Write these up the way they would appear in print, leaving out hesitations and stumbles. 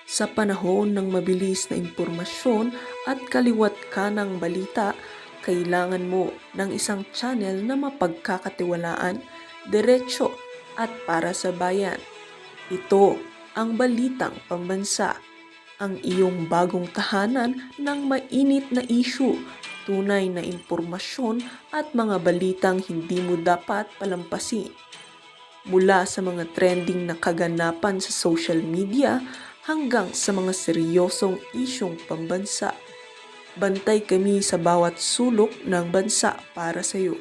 Sa panahon ng mabilis na impormasyon at kaliwat kanang balita, kailangan mo ng isang channel na mapagkakatiwalaan, diretsyo at para sa bayan. Ito ang Balitang Pambansa, ang iyong bagong tahanan ng mainit na issue, tunay na impormasyon at mga balitang hindi mo dapat palampasin. Mula sa mga trending na kaganapan sa social media hanggang sa mga seryosong isyong pambansa. Bantay kami sa bawat sulok ng bansa para sa iyo.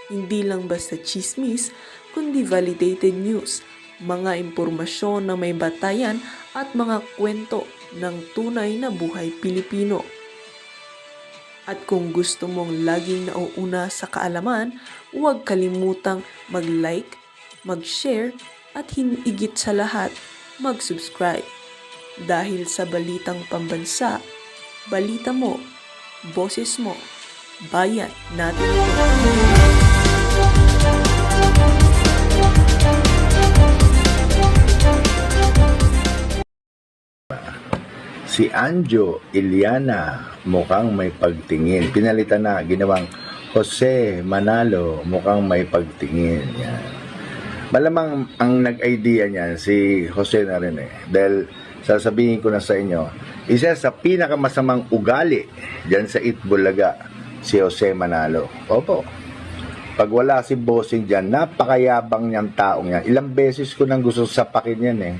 Hindi lang basta chismis, kundi validated news, mga impormasyon na may batayan at mga kwento ng tunay na buhay Pilipino. At kung gusto mong laging nauuna sa kaalaman, huwag kalimutang mag-like, mag-share at higit sa lahat, mag-subscribe. Dahil sa Balitang Pambansa, balita mo, boses mo, bayan natin ito. Si Anjo Iliana mukhang may pagtingin. Pinalitan na, ginawang Jose Manalo mukhang may pagtingin. Yan. Malamang ang nag-idea niyan si Jose na rin eh. Dahil sasabihin ko na sa inyo, isa sa pinakamasamang ugali dyan sa Itbulaga, si Jose Manalo. Opo. Pag wala si bossing dyan, napakayabang niyang taong yan. Ilang beses ko nang gusto sapakin yan eh.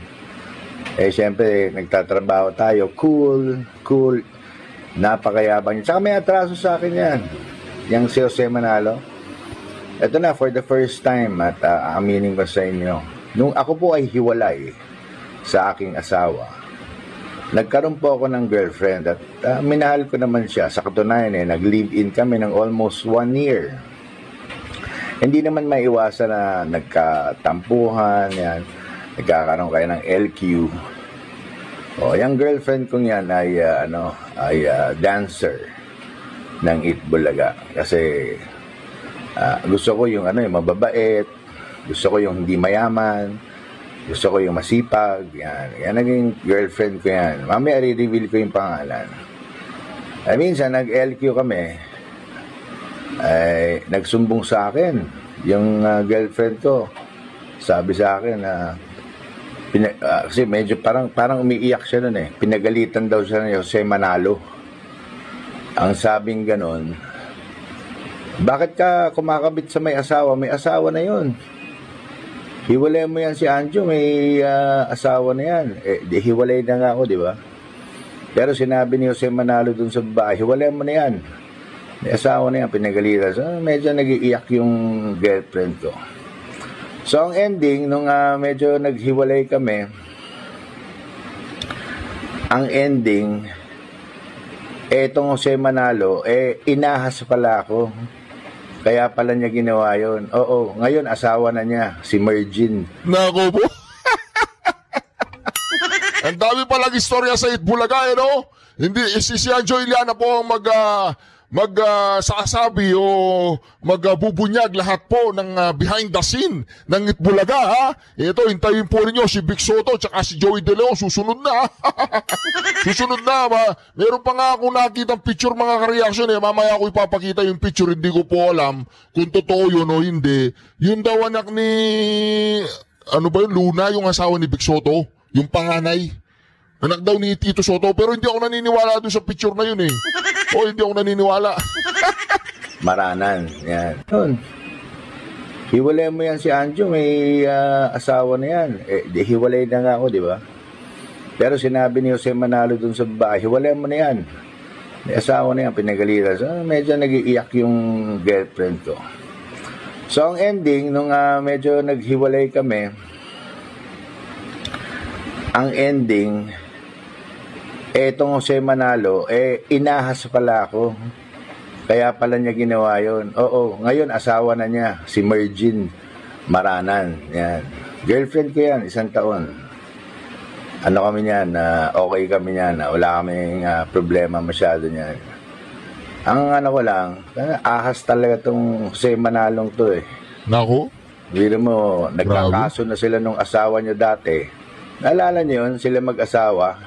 Eh, syempre, nagtatrabaho tayo. Cool. Napakayabang niya. Tsaka may atraso sa akin yan. Yang si Jose Manalo. Ito na, for the first time, at aminin ko sa inyo, nung ako po ay hiwalay sa aking asawa, nagkaroon po ako ng girlfriend at minahal ko naman siya. Sa katunayan, nag-live-in kami ng almost 1 year. Hindi naman maiwasan na nagkatampuhan, yan. Nagkakaroon kayo ng LQ. O, yung girlfriend kong yan ay, dancer ng Itbulaga. Kasi gusto ko yung yung mababait, gusto ko yung hindi mayaman, gusto ko yung masipag. Yan naging girlfriend ko yan. Mamaya i-reveal ko yung pangalan. Ay minsan nag-LQ kami, ay nagsumbong sa akin yung girlfriend ko. Sabi sa akin na kasi medyo parang umiiyak siya nun eh. Pinagalitan daw siya ni Jose Manalo. Ang sabing ganon, bakit ka kumakabit sa may asawa? May asawa na yun. Hiwalay mo yan si Anjo, may asawa na yan. Eh, hiwalay na nga ako, di ba? Pero sinabi ni Jose Manalo dun sa babae, hiwalay mo na yan. May asawa na yan, pinagalitan. So, medyo nag-iiyak yung girlfriend ko. So, ang ending, nung medyo naghiwalay kami, ang ending, etong Jose Manalo, inahas pala ako. Kaya pala niya ginawa yun. Oo, ngayon asawa na niya, si Mergin. Nako po. Ang dami palang istorya sa Itbulaga, no? Hindi, si Anjo Iliana po ang sasabi o magbubunyag lahat po ng behind the scene ng Itbulaga, ha? Ito, hintayin po ninyo si Vic Soto tsaka si Joey De Leon, susunod na. Susunod na, meron pa nga akong nakitang picture mga ka-reaction eh. Mamaya ako ipapakita yung picture, hindi ko po alam kung totoo yun o hindi. Yun daw anak ni, Luna, yung asawa ni Vic Soto, yung panganay. Anak daw ni Tito Soto, pero hindi ako naniniwala doon sa picture na yun eh. Hindi ako naniniwala. Maranan, yan. Yun. Hiwalay mo yan si Anjo, may asawa na yan. Hiwalay na nga ako, di ba? Pero sinabi ni Jose Manalo dun sa babae, hiwalay mo na yan. May asawa na yan, pinagalitan. So, medyo nag-iiyak yung girlfriend ko. So, ang ending, nung medyo naghiwalay kami, ang ending, etong Jose Manalo, inahas pala ako. Kaya pala niya ginawa yun. Oo, ngayon asawa na niya, si Mergin Maranan. Yan. Girlfriend ko yan, 1 taon. Ano kami niyan, okay kami niyan, wala kaming problema masyado niyan. Ang ko lang, ahas talaga tong Jose Manalong to eh. Nako? Biro mo, nagkakaso na sila nung asawa niya dati. Naalala niyo yun, sila mag-asawa,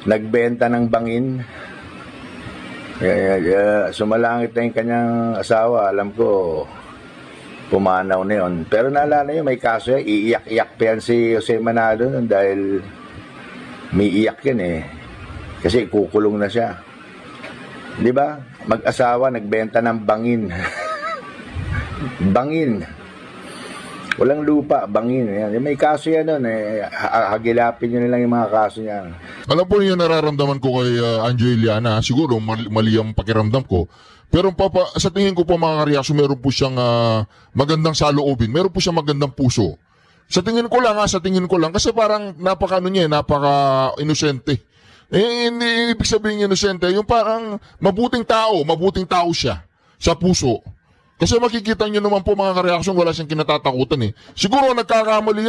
nagbenta ng bangin. Sumalangit na yung kanyang asawa, alam ko, pumanaw na yun. Pero naalala niyo, may kaso yan, iiyak-iyak pa yan si Jose Manalo nun dahil may iyak yan eh. Kasi kukulong na siya. Di ba? Mag-asawa, nagbenta ng bangin. Bangin. Walang lupa, bangin. Yan. May kaso yan nun eh. Hagilapin nyo nilang yung mga kaso niyan. Alam po niyo nararamdaman ko kay Anjo Iliana, siguro mali ang pakiramdam ko. Pero sa tingin ko po mga karyakso, meron po siyang magandang saloobin. Meron po siyang magandang puso. Sa tingin ko lang, kasi parang napaka-inosente. Hindi ibig sabihin inosente, yung parang mabuting tao siya sa puso. Kasi makikita nyo naman po mga kareaksyon, wala siyang kinatatakutan eh. Siguro nagkakamali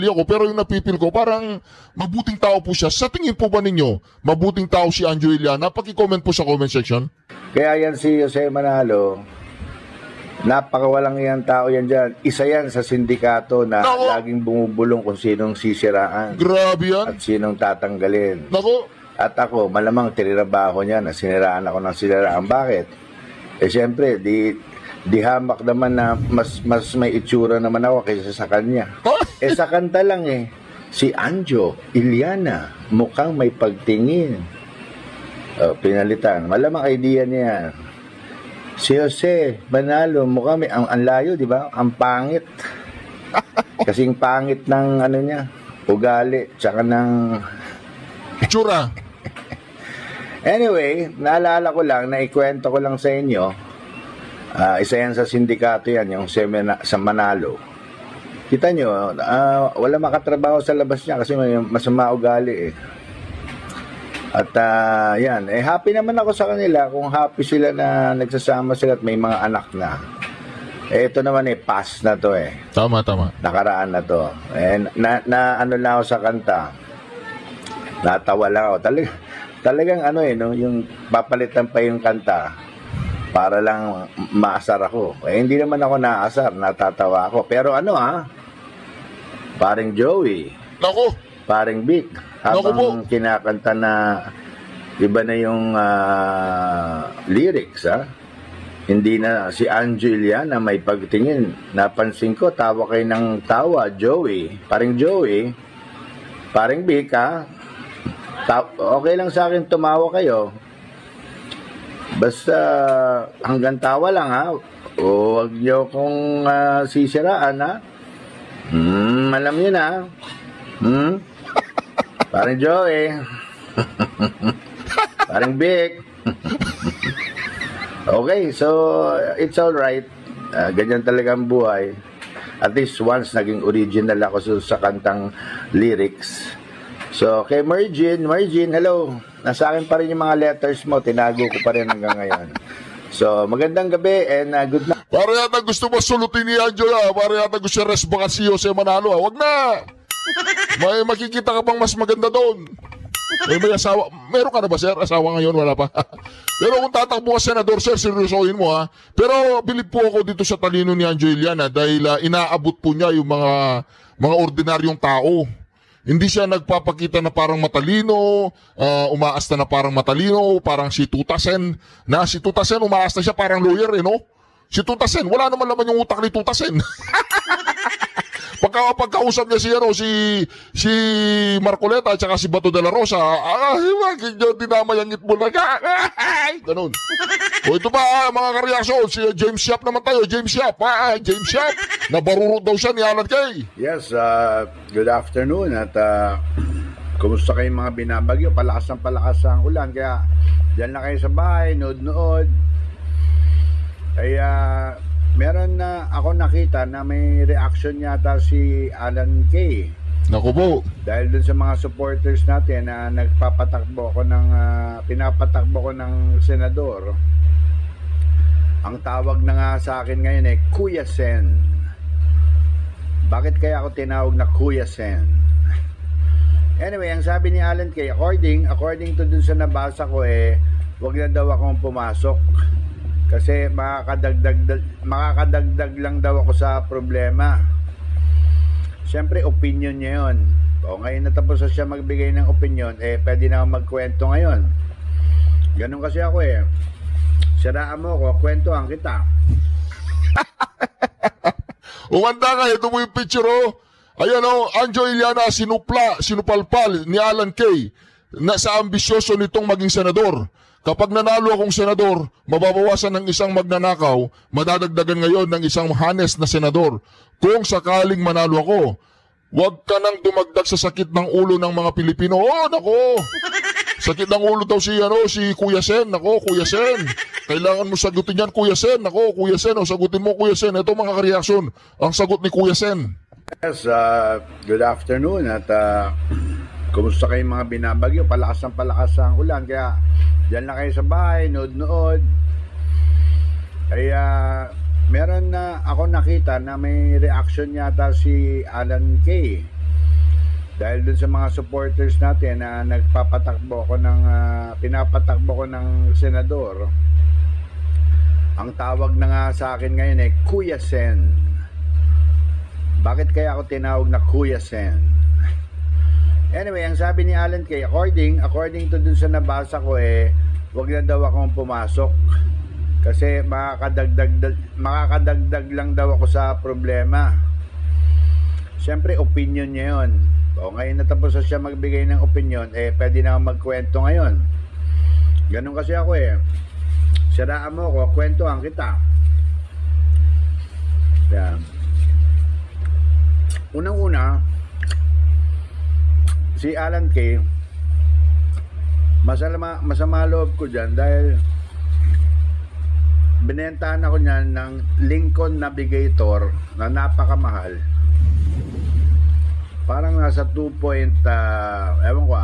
ako, pero yung napipil ko, parang mabuting tao po siya. Sa tingin po ba ninyo, mabuting tao si Anjo Iliana? Paki-comment po sa comment section. Kaya yan si Jose Manalo, napakawalang yan tao yan dyan. Isa yan sa sindikato na Nako. laging bumubulong kung sinong sisiraan Grabe yan. at sinong tatanggalin. Nako, At ako, malamang tinirabaho niya na siniraan ako ng siniraan. Bakit? Eh siyempre, di hamak naman na mas may itsura naman ako kaysa sa kanya. Eh sa kanta lang eh, si Anjo Iliana, mukhang may pagtingin. Pinalitan. Malamang idea niya yan. Si Jose Manalo, mukhang may, ang layo, di ba? Ang pangit. Kasing pangit ng ano niya, ugali, tsaka ng... itsura. Anyway, naalala ko lang, naikwento ko lang sa inyo, isa yan sa sindikato yan, yung sa Manalo. Kita nyo, wala makatrabaho sa labas niya kasi may masama ugali eh. At yan, happy naman ako sa kanila kung happy sila na nagsasama sila at may mga anak na. Ito naman past na to eh. Tama. Nakaraan na to. Ano lang ako sa kanta. Natawa lang ako. Talagang no, yung papalitan pa yung kanta para lang maasar ako. Hindi naman ako naasar, natatawa ako. Pero paring Joey, Nako, paring Vic, Naku po. habang kinakanta na iba na yung lyrics, hindi na si Anjo Iliana may pagtingin. Napansin ko, tawa kayo ng tawa, Joey. Paring Joey, paring Vic, okay lang sa akin tumawa kayo. Basta hanggang tawa lang huwag nyo kong sisiraan alam nyo na. Parang Joey. Parang Vic. Okay, so it's alright. Ganyan talaga ang buhay. At least once naging original ako sa kantang lyrics. So, kay Margin, hello. Nasa akin pa rin yung mga letters mo. Tinago ko pa rin hanggang ngayon. So, magandang gabi and good night. para yata gusto mo sulutin ni Anjo para yata gusto siya resbakan si Jose Manalo Wag na! May makikita ka pang mas maganda doon. May asawa. Meron ka na ba, sir? Asawa ngayon, wala pa. Pero kung tatakbo ka senador, sir, seryosohin mo Pero bilib po ako dito sa talino ni Anjo Iliana dahil inaabot po niya yung mga ordinaryong tao. Hindi siya nagpapakita na parang matalino, umaasta na parang matalino, parang si Tutasen. Si Tutasen, umaasta siya parang lawyer, no? Si Tutasen, wala naman yung utak ni Tutasen. Pagkausap niya si Marcoleta at saka si Bato de la Rosa, bakit nyo dinamay ang Itbulaga? Ganun. O ito ba mga kareaksyon, si James Yap naman tayo, James Yap, nabarurot daw siya ni Alan Kay. Yes, good afternoon at kumusta kayong mga binabagyo? Palakas ang ulan, kaya dyan lang kayo sa bahay, nood. Kaya meron na ako nakita na may reaction yata si Alan Kay. Naku po. Dahil dun sa mga supporters natin na pinapatakbo ko ng senador. Ang tawag na nga sa akin ngayon Kuya Sen. Bakit kaya ako tinawag na Kuya Sen? Anyway, ang sabi ni Alan Kay, according to dun sa nabasa ko wag na daw akong pumasok. Kasi makakadagdag lang daw ako sa problema. Siyempre, opinion niya yun. O ngayon natapos na siya magbigay ng opinion, pwede na akong magkwento ngayon. Ganun kasi ako Siraan mo ko, kwentuhan kita. Umanda ka, ito mo yung picture, oh. Ayan, oh, Anjo Iliana, sinupalpal ni Alan Kay na sa ambisyoso nitong maging senador. Kapag nanalo akong senador, mababawasan ng isang magnanakaw, madadagdagan ngayon ng isang hanes na senador. Kung sakaling manalo ako, huwag ka nang dumagdag sa sakit ng ulo ng mga Pilipino. Oh, nako! Sakit ng ulo daw si Kuya Sen. Nako, Kuya Sen. Kailangan mo sagutin yan, Kuya Sen. Nako, Kuya Sen. O, sagutin mo, Kuya Sen. Ito mga kareaksyon. Ang sagot ni Kuya Sen. Yes, good afternoon at kumusta kayong mga binabagyo? Palakas ang ulan. Kaya diyan lang kayo sa bahay, nood-nood. Kaya meron na ako nakita na may reaction yata si Alan Kay. Dahil dun sa mga supporters natin na nagpapatakbo ko ng pinapatakbo ko ng senador. Ang tawag na nga sa akin ngayon Kuya Sen. Bakit kaya ako tinawag na Kuya Sen? Anyway, ang sabi ni Alan Kay, according to dun sa nabasa ko wag na daw akong pumasok kasi makakadagdag lang daw ako sa problema. Siyempre, opinion niya yun. O ngayon natapos na siya magbigay ng opinion, pwede na akong magkwento ngayon. Ganun kasi ako Siraan mo ko, kwentuhan kita. Yan. Unang-una, si Alan Kay, masama loob ko dyan dahil binentahan ako niyan ng Lincoln Navigator na napakamahal. Parang nasa 2 ewan ko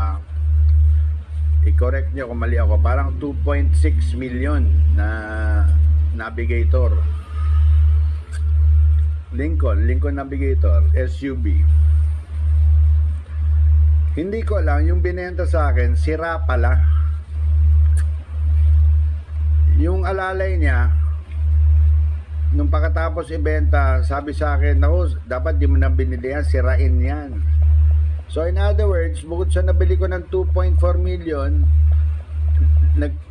i-correct niyo kung mali ako, parang 2.6 million na Navigator. Lincoln Navigator SUV. Hindi ko alam, yung binenta sa akin sira pala. Yung alalay niya nung pagkatapos ibenta, sabi sa akin, naku, dapat di mo na binili yan, sirain yan. So in other words, bukod sa nabili ko ng 2.4 million,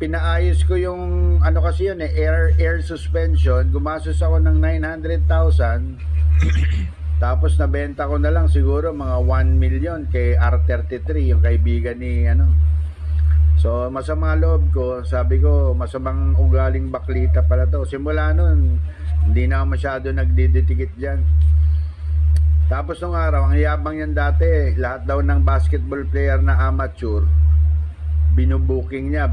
pinaayos ko yung kasi yun air suspension, gumastos ako ng 900,000. Tapos nabenta ko na lang siguro mga 1 million kay R33, yung kaibigan ni So masama loob ko, sabi ko masamang ugaling baklita pala to. Simula nun, hindi na ako masyado nagdiditikit dyan. Tapos nung araw, ang yabang yan dati, lahat daw ng basketball player na amateur, binubuking niya.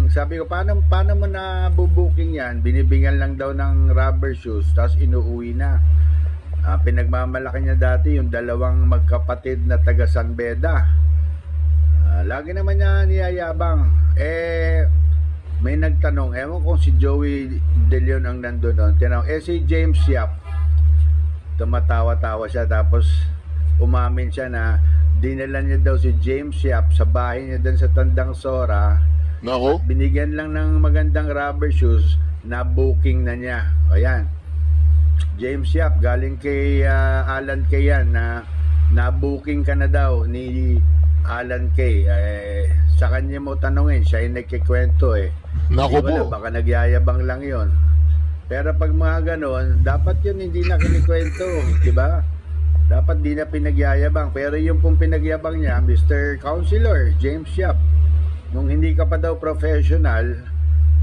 Sabi ko, paano mo na bubuking yan? Binibigyan lang daw ng rubber shoes, tapos inuuwi na. Pinagmamalaki niya dati yung dalawang magkapatid na taga San Beda. Lagi naman niya niyayabang. May nagtanong, ewan kung si Joey De Leon ang nandun doon. Tinanong, si James Yap. Tumatawa-tawa siya, tapos umamin siya na dinala niya daw si James Yap sa bahay niya doon sa Tandang Sora. Nako? Binigyan lang ng magandang rubber shoes, na booking na niya. Ayan, James Yap, galing kay Alan Kay yan, na booking ka na daw ni Alan Kay. Sa kanya mo tanungin, siya yung nagkikwento Nako po. Wala, baka nagyayabang lang yon. Pero pag mga ganon, dapat yun hindi na kinikwento, di ba? Dapat di na pinagyayabang. Pero yung pong pinagyabang niya, Mr. Counselor James Yap, nung hindi ka pa daw professional,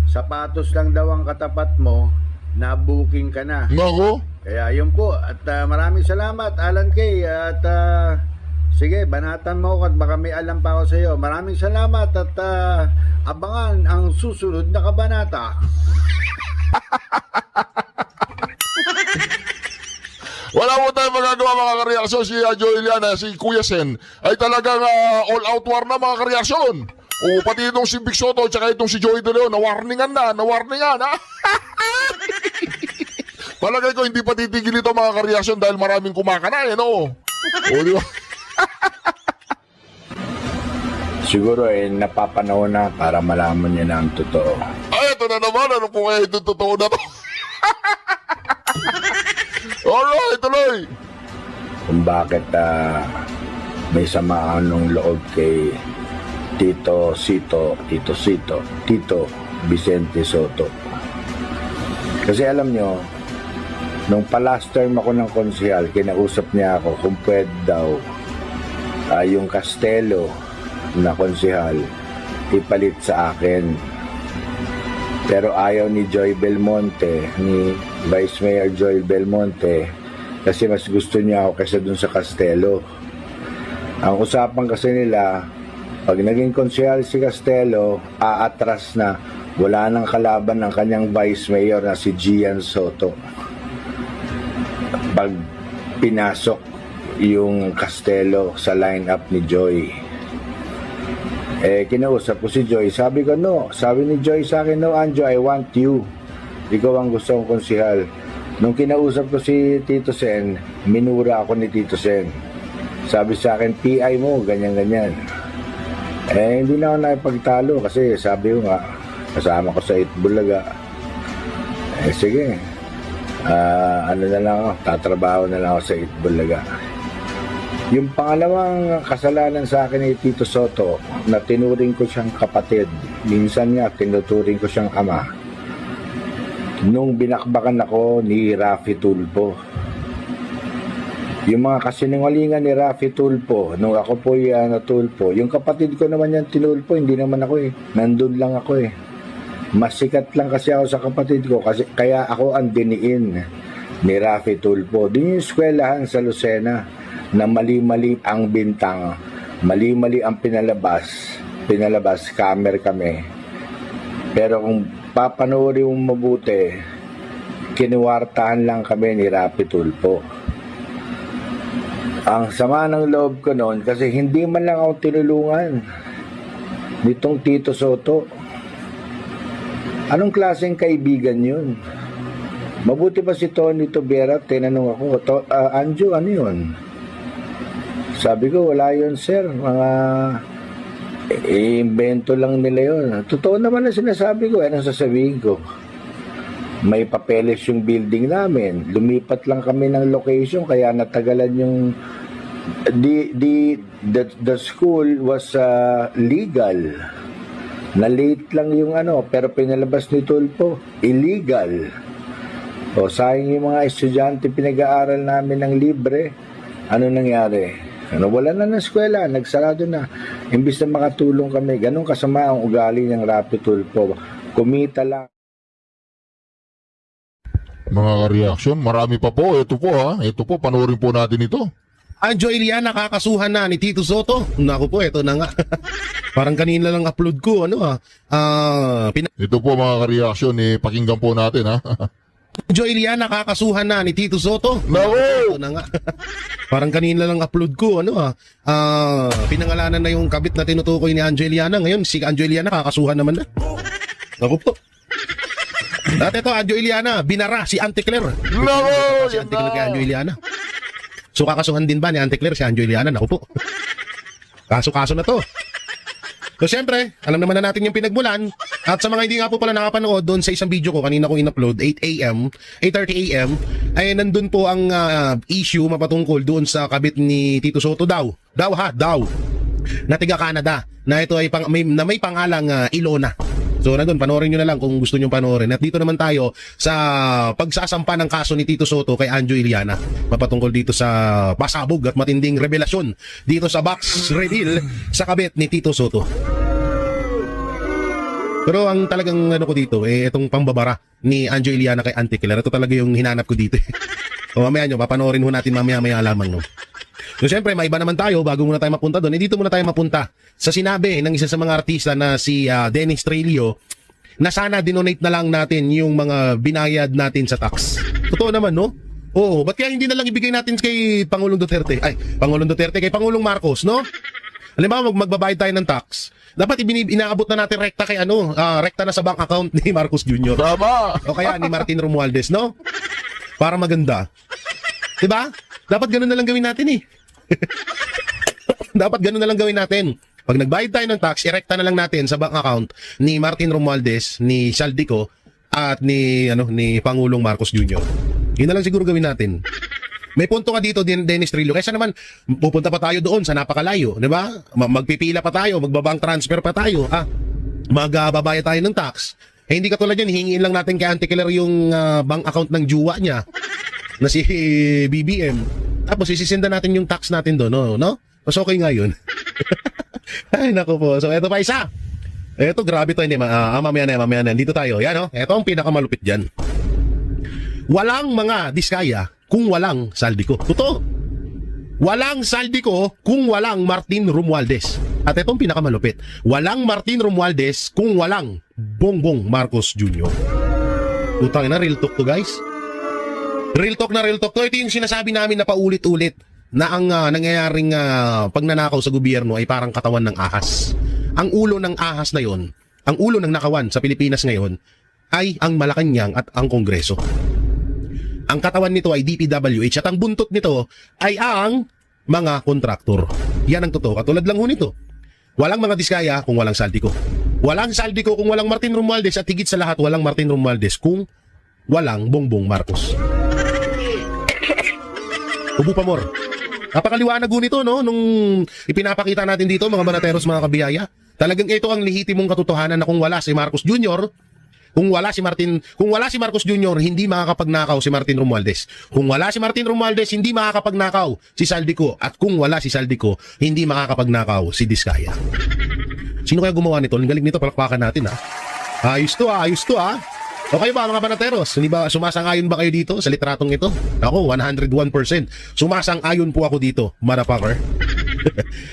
sapatos lang daw ang katapat mo, na booking ka na. Nako? Kaya yun po, at maraming salamat Alan Kay, at sige, banatan mo ako at baka may alam pa ako sa iyo. Maraming salamat at abangan ang susunod na kabanata. Wala mo tayong magagawa mga kareaksyon. Si Joey Iliana, si Kuya Sen ay talagang all out war na mga kareaksyon. O pati itong si Big Soto at saka itong si Joey De Leon, nawarningan ha. Palagay ko hindi pa titigil ito mga kareaksyon dahil maraming kumakana no? O di ba? Siguro napapanahon na para malaman niya na ang totoo. Ay, ito na naman. Ano po kaya ito totoo na to? Alright, tuloy. kung bakit may samaan ng loob kay Tito Vicente Soto. Kasi alam nyo, nung pa-last term ako ng konsehal, kinausap niya ako kung pwede daw yung Castelo na konsehal ipalit sa akin. Pero ayaw ni Joy Belmonte, ni Vice Mayor Joy Belmonte, kasi mas gusto niya ako kaysa dun sa Castelo. Ang usapan kasi nila, pag naging konsehal si Castelo, aatras na, wala nang kalaban ng kanyang Vice Mayor na si Gian Soto. Pag pinasok yung Castelo sa lineup ni Joy, kinausap ko si Joy, sabi ko no, sabi ni Joy sa akin, no Anjo, I want you, ikaw ang gusto kong konsehal. Nung kinausap ko si Tito Sen, minura ako ni Tito Sen, sabi sa akin, PI mo, ganyan-ganyan. Hindi na ako nakipagtalo kasi sabi ko nga, kasama ko sa Itbulaga. Sige, ano na lang ako, tatrabaho na lang ako sa Itbulaga. Yung pangalawang kasalanan sa akin ni Tito Soto, na tinuring ko siyang kapatid, minsan nga tinuturing ko siyang ama, nung binakbakan ako ni Raffy Tulfo. Yung mga kasinungalingan ni Raffy Tulfo, nung ako po Tulfo, yung kapatid ko naman yan tinulpo, hindi naman ako nandun lang ako Mas sikat lang kasi ako sa kapatid ko, kasi kaya ako ang diniin ni Raffy Tulfo. Din yung eskwelahan sa Lucena, na mali-mali ang bintang, mali-mali ang pinalabas, camera kami. Pero kung papanoorin mo mabuti, kinuwartahan lang kami ni Raffy Tulfo. Ang sama ng loob ko noon, kasi hindi man lang ako tinulungan nitong Tito Soto. Anong klaseng kaibigan yun? Mabuti pa si Tony Tobera, tinanong ako, Anjo, ano yun? Sabi ko, wala yun sir, mga invento lang nila yun. Totoo naman ang sinasabi ko, anong sasabihin ko? May papeles yung building namin, lumipat lang kami ng location, kaya natagalan yung the school was legal. Na late lang yung pero pinalabas ni Tulfo, illegal. O sayang yung mga estudyante pinag-aaral namin ng libre. Ano nangyari? Wala na ng eskwela, nagsarado na. Imbis na makatulong kami, ganun kasama ang ugali ng Raffy Tulfo. Kumita lang. Mga reaction, marami pa po. Ito po, panoorin po natin ito. Anjo Iliana, nakakasuhan na ni Tito Soto. Naku po, ito na nga. Parang kanina lang upload ko, Ito po mga reaction, pakinggan po natin ha. Anjo Iliana, nakakasuhan na ni Tito Soto. Naku! Ito na nga. Parang kanina lang upload ko, pinangalanan na yung kabit na tinutukoy ni Anjo Iliana. Ngayon, si Anjo Iliana nakakasuhan naman na. Naku po. Dati ito, Anjo Iliana, binara si Auntie Claire. Naku! Si Auntie Claire kay Anjo Iliana. So kakasuhan din ba ni Auntie Claire si Anjo Iliana? Naku po. Kaso-kaso na to. So syempre, alam naman na natin yung pinagmulan. At sa mga hindi nga po pala nakapanood doon sa isang video ko, kanina ko in-upload, 8:30 AM, ay nandun po ang issue mapatungkol doon sa kabit ni Tito Soto daw. Na tiga Canada. Na ito ay may pangalang Ilona. So nandun, panoorin nyo na lang kung gusto nyo panoorin. At dito naman tayo sa pagsasampa ng kaso ni Tito Soto kay Anjo Iliana. Mapatungkol dito sa pasabog at matinding revelasyon dito sa box reveal sa kabit ni Tito Soto. Pero ang talagang ko dito, itong pambabara ni Anjo Iliana kay Auntie Claire. Ito talaga yung hinanap ko dito. O mamaya nyo, papanoorin ho natin mamaya lamang. So syempre, maiba naman tayo bago muna tayo mapunta doon. Dito muna tayo mapunta sa sinabi ng isa sa mga artista na si Dennis Trillo na sana dinonate na lang natin yung mga binayad natin sa tax. Totoo naman, no? Oo, ba't kaya hindi na lang ibigay natin kay Pangulong Duterte? Kay Pangulong Marcos, no? Alam ba, magbabayad tayo ng tax. Dapat inaabot na natin rekta kay rekta na sa bank account ni Marcos Jr. Tama! O kaya ni Martin Romualdez, no? Para maganda. Diba? Dapat ganun na lang gawin natin Dapat ganun na lang gawin natin. Pag nagbayad tayo ng tax, irekta na lang natin sa bank account ni Martin Romualdez, ni Saldico, at ni Pangulong Marcos Jr. Yun na lang siguro gawin natin. May punto nga dito din, Dennis Trillo. Kaysa naman, pupunta pa tayo doon sa napakalayo, di ba? Magpipila pa tayo, magbabank transfer pa tayo, magbabayad tayo ng tax. Eh, hindi katulad yan, hingin lang natin kay Auntie Claire yung bank account ng juwa niya na si BBM. Tapos isisinda natin yung tax natin doon, no? Mas okay nga yun. Ay, naku po. So, eto pa isa. Eto, grabe to. Hindi, mamaya na. Dito tayo. Yan, no? Eto ang pinakamalupit dyan. Walang mga diskaya kung walang saldiko. Totoo. Walang saldiko kung walang Martin Romualdez. At etong pinakamalupit. Walang Martin Romualdez kung walang Bongbong Marcos Jr. Utang na, real talk to, guys. Real talk na real talk to. Ito yung sinasabi namin na paulit-ulit na ang nangyayaring pagnanakaw sa gobyerno ay parang katawan ng ahas. Ang ulo ng ahas na yon, ang ulo ng nakawan sa Pilipinas ngayon ay ang Malacanang at ang Kongreso. Ang katawan nito ay DPWH at ang buntot nito ay ang mga kontraktor. Yan ang totoo. Katulad lang ho nito. Walang mga diskaya kung walang saldiko. Walang saldiko kung walang Martin Romualdez at higit sa lahat walang Martin Romualdez kung walang Bongbong Marcos. Ubo pa more. Napakaliwanag ho nito, no? Nung ipinapakita natin dito, mga banateros, mga kabiyaya. Talagang ito ang lehitimong katotohanan na kung wala si Marcos Jr., kung wala si Marcos Jr., hindi makakapagnakaw si Martin Romualdez. Kung wala si Martin Romualdez, hindi makakapagnakaw si Saldico. At kung wala si Saldico, hindi makakapagnakaw si Diskaya. Sino kaya gumawa nito? Ang galing nito, palakpakan natin, ha? Ayos to, ha? O kayo ba, mga banateros? Hindi ba, sumasang-ayon ba kayo dito sa litratong ito? Ako, 101%. Sumasang-ayon po ako dito, motherfucker.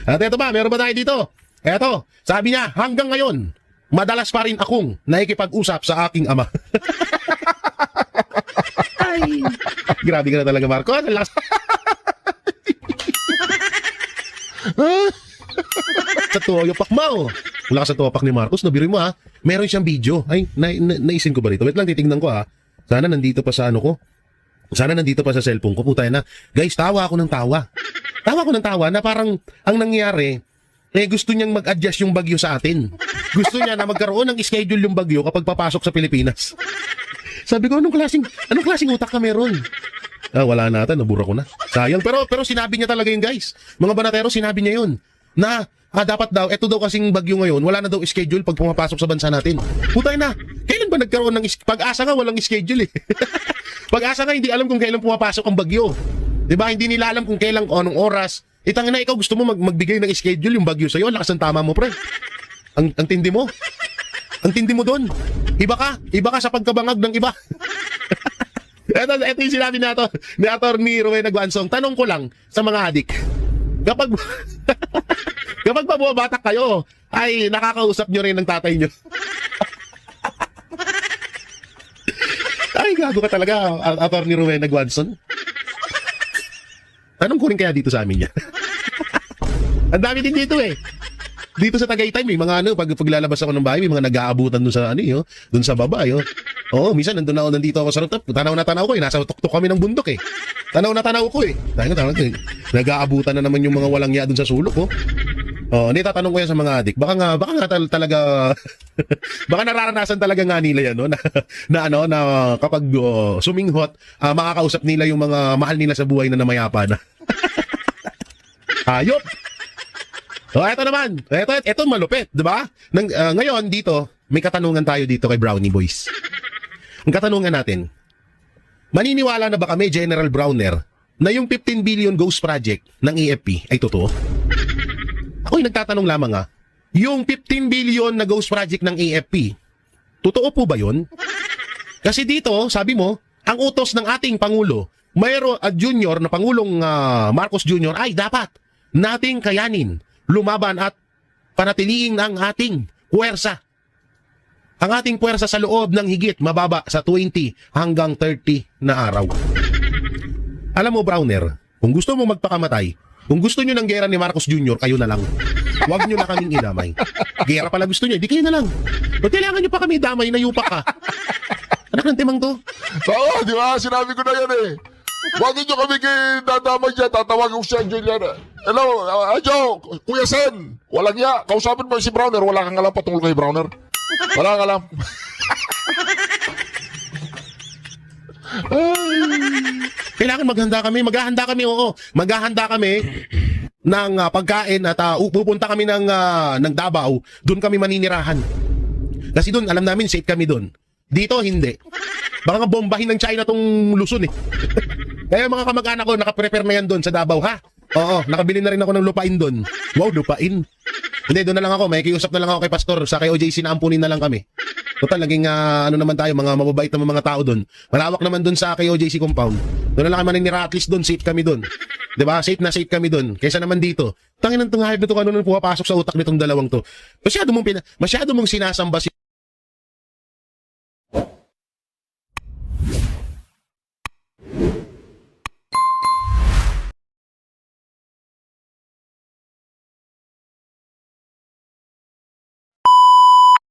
At eto ba, meron ba tayo dito? Eto, sabi niya, hanggang ngayon, madalas pa rin akong nakikipag-usap sa aking ama. Ay, grabe ka na talaga, Marco. Sa tuwa pak mo. Wala ka sa tuwapak ni Marcos, nabiri mo ha. Meron siyang video. Ay, naisin ko ba rito? Wait lang, titingnan ko ha. Sana nandito pa sa ano ko. Sana nandito pa sa cellphone ko. Puta na. Guys, tawa ako ng tawa. Tawa ako ng tawa na parang ang nangyari, gusto niyang mag-adjust yung bagyo sa atin. Gusto niya na magkaroon ng schedule yung bagyo kapag papasok sa Pilipinas. Sabi ko, anong klaseng utak ka meron? Wala na ata, nabura ko na. Sayang, pero sinabi niya talaga yun, guys. Mga banatero, sinabi niya yun. Na, dapat daw, eto daw kasing bagyo ngayon, wala na daw schedule pag pumapasok sa bansa natin. Putay na, kailan ba nagkaroon ng pag-asa nga, walang schedule eh. Pag-asa nga, hindi alam kung kailan pumapasok ang bagyo. Diba, hindi nila alam kung kailan, anong oras. Itang na, ikaw gusto mo magbigay ng schedule yung bagyo sa'yo, lakas ng tama mo, pre. Ang tindi mo. Ang tindi mo doon. Iba ka sa pagkabangag ng iba. Ito yung sinabi na ito, ni Atty. Rowena Guansong. Tanong ko lang sa mga adik. Kapag pabumabatak kayo, ay nakakausap nyo rin ng tatay nyo. Ay, gago ka talaga, Atty. Rowena Guansong. Tanong ko rin kaya dito sa amin yan. Ang dami din dito eh. Dito sa Tagaytay, may mga paglalabas ako ng bahay, may mga nag-aabutan dun sa dun sa baba, Oo, minsan nandito ako sa rooftop, tanaw na tanaw ko nasa tuktok kami ng bundok eh. Tanaw na tanaw ko eh. Nag-aabutan na naman yung mga walang ya dun sa sulok, hindi tatanong ko yan sa mga adik. Baka nga talaga baka nararanasan talaga nga nila yan, na kapag suminghot, makakausap nila yung mga mahal nila sa buhay na namayapa na. Hayop. Eto naman. Eto malupit, 'di ba? Ngayon dito, may katanungan tayo dito kay Brownie Boys. Ang katanungan natin, maniniwala na ba kami, General Browner, na yung 15 billion ghost project ng AFP ay totoo? Ako'y nagtatanong lamang yung 15 billion na ghost project ng AFP, totoo po ba yun? Kasi dito, sabi mo, ang utos ng ating Pangulo, mayroon at Junior na Pangulong Marcos Jr. ay dapat nating kayanin, lumaban at panatiliing ang ating puwersa. Ang ating puwersa sa loob ng higit mababa sa 20 hanggang 30 na araw. Alam mo, Browner, kung gusto mo magpakamatay, kung gusto nyo ng gera ni Marcos Jr., kayo na lang. Huwag nyo na kaming idamay. Gera pala gusto nyo, di kayo na lang. Ba't kailangan nyo pa kami damay na yupak ka? Anak ng timang to? Oo, di ba? Sinabi ko na yan eh. Huwag nyo kami dadamay dyan, tatawagin ko siya, Juliana. Hello, Joe, Kuya Sen, walang ya. Kausapin mo si Browner, wala kang alam patungkol kay Browner. Wala kang alam. Ay. Kailangan maghahanda kami, oo. Maghahanda kami ng pagkain at pupunta kami ng Davao, doon kami maninirahan. Kasi doon, alam namin, safe kami doon. Dito, hindi. Baka nga bombahin ng China tong Luzon eh. Kaya mga kamag-anak ko, nakaprepare na yan doon sa Davao, ha? Oo, nakabili na rin ako ng lupain doon. Wow, lupain. Hindi, doon na lang ako. May kiusap na lang ako kay Pastor. Sa kay OJC na ampunin na lang kami. Total, naging ano naman tayo, mga mababait na mga tao doon. Malawak naman doon sa kay OJC compound. Doon na lang kami maninira, at least doon, safe kami doon. Diba? Safe na safe kami doon. Kaysa naman dito. Tangin ng tungahib na ito, ano nang pumapasok sa utak nitong dalawang to. Masyado mong sinasamba si